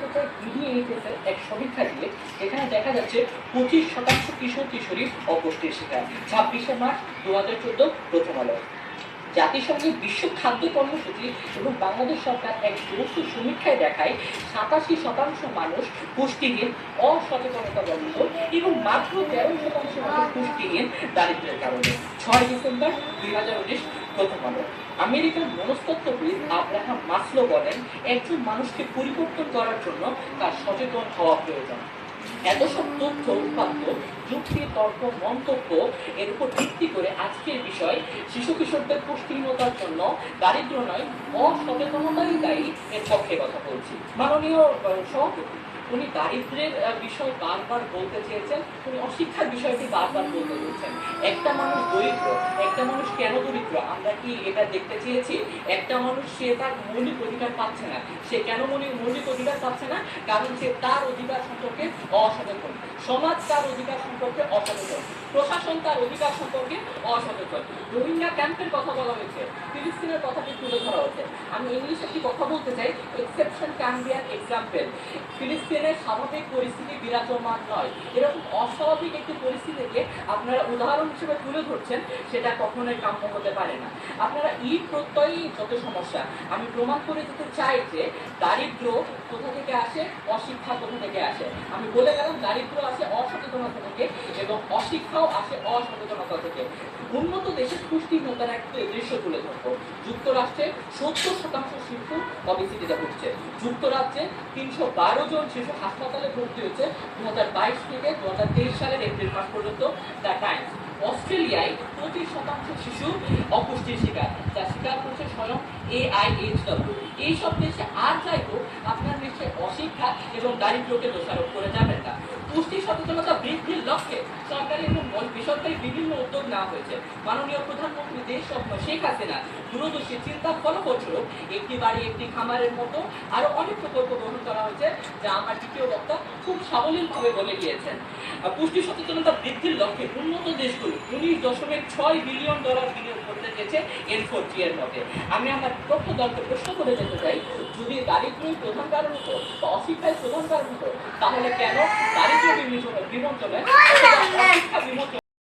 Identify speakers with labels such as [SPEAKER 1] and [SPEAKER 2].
[SPEAKER 1] বলতে চাই BDHS এর এক সমীক্ষা দিয়ে এখানে দেখা যাচ্ছে 25% কিশোর কিশোরী অপুষ্টির শিকার। 26শে মার্চ 2014 প্রথম আলো। জাতিসংঘের বিশ্ব খাদ্য কর্মসূচি এবং বাংলাদেশ সরকার এক যৌথ সমীক্ষায় দেখায় 87% মানুষ পুষ্টিহীন অসচেতনতাজনিত এবং মাত্র 13% মানুষ পুষ্টিহীন দারিদ্র্যের কারণে। 6 ডিসেম্বর 2019 প্রথম আলো। আমেরিকার মনস্তত্ত্ববিদ আব্রাহাম মাসলো বলেন, একজন মানুষকে পরিবর্তন করার জন্য তার সচেতন হওয়া প্রয়োজন। এত সব তথ্য উৎপাদ্য যুক্তি তর্ক মন্তব্য এর উপর ভিত্তি করে আজকের বিষয় শিশু কিশোরদের পুষ্টিহীনতার জন্য দারিদ্র নয় অসচেতনতাই দায়ী এর পক্ষে কথা বলছি। মাননীয় সভাপতি, উনি দারিদ্র্যের বিষয় বারবার বলতে চেয়েছেন, উনি অশিক্ষার বিষয়টি বারবার বলতে চেয়েছেন। একটা মানুষ দরিদ্র, একটা মানুষ কেন দরিদ্র আমরা কি এটা দেখতে চেয়েছি? একটা মানুষ সে তার মৌলিক অধিকার পাচ্ছে না, সে কেন মৌলিক অধিকার পাচ্ছে না? কারণ সে তার অধিকার সম্পর্কে অসচেতন, সমাজ তার অধিকার সম্পর্কে অসচেতন, প্রশাসন তার অধিকার সম্পর্কে অসচেতন। রোহিঙ্গা ক্যাম্পের কথা বলা হয়েছে, ফিলিস্তিনের কথাটি তুলে ধরা হয়েছে। আমি ইংলিশে একটি কথা বলতে চাই, exception can be an example. ফিলিস্তিনের স্বাভাবিক পরিস্থিতি বিরাজমান নয়, এরকম অস্বাভাবিক একটি পরিস্থিতিকে আপনারা উদাহরণ হিসেবে তুলে ধরছেন, সেটা কখনোই কাম্য হতে পারে না। আপনারা প্রত্যয়ই যত সমস্যা, আমি প্রমাণ করে দিতে চাই যে দারিদ্র কোথা থেকে আসে, অশিক্ষা কোথা থেকে আসে। আমি বলে গেলাম দারিদ্র আসে অসচেতনতা থেকে এবং অশিক্ষাও আসে অসচেতনতা থেকে। উন্নত দেশের পুষ্টিহীনতার একটা দৃশ্য তুলে ধরবো। যুক্তরাষ্ট্রে 70% শিশু অবেসিটিতে ভুগছে। যুক্তরাজ্যে 312 জন শিশু হাসপাতালে ভর্তি হয়েছে 2022 থেকে 2023 সালের এপ্রিল মাস পর্যন্ত, দ্য টাইমস। অস্ট্রেলিয়ায় 25% শিশু অপুষ্টির শিকার, যা স্বীকার করছে স্বয়ং AIHW। এইসব দেশে আর যাই হোক, আপনার নিশ্চয় অশিক্ষা এবং দারিদ্র্যকে দোষারোপ করে যাবেন না। পুষ্টি সচেতনতা বৃদ্ধির লক্ষ্যে সরকারি এবং বেসরকারি বিভিন্ন উদ্যোগ নেওয়া হয়েছে। মাননীয় প্রধানমন্ত্রী দেশ স্বপ্ন শেখ হাসিনা দূরদর্শী চিন্তার ফলস্বরূপ একটি বাড়ি একটি খামারের মতো আরো অনেক প্রকল্প গ্রহণ করা হয়েছে, যা আমার দ্বিতীয় বক্তা খুব সাবলীলভাবে বলে গিয়েছেন। পুষ্টি সচেতনতা বৃদ্ধির লক্ষ্যে উন্নত দেশগুলো $19.6 বিলিয়ন বিনিয়োগ করতে চেয়েছে N4G এর মতে। আমি আমার পক্ষ দলকে প্রশ্ন করে যেতে চাই, যদি দারিদ্র্যই প্রধান কারণ হতো বা অশিক্ষায় প্রধান কারণ হতো, তাহলে কেন দারিদ্র্য বিমোচনে অথবা অশিক্ষা বিমোচনে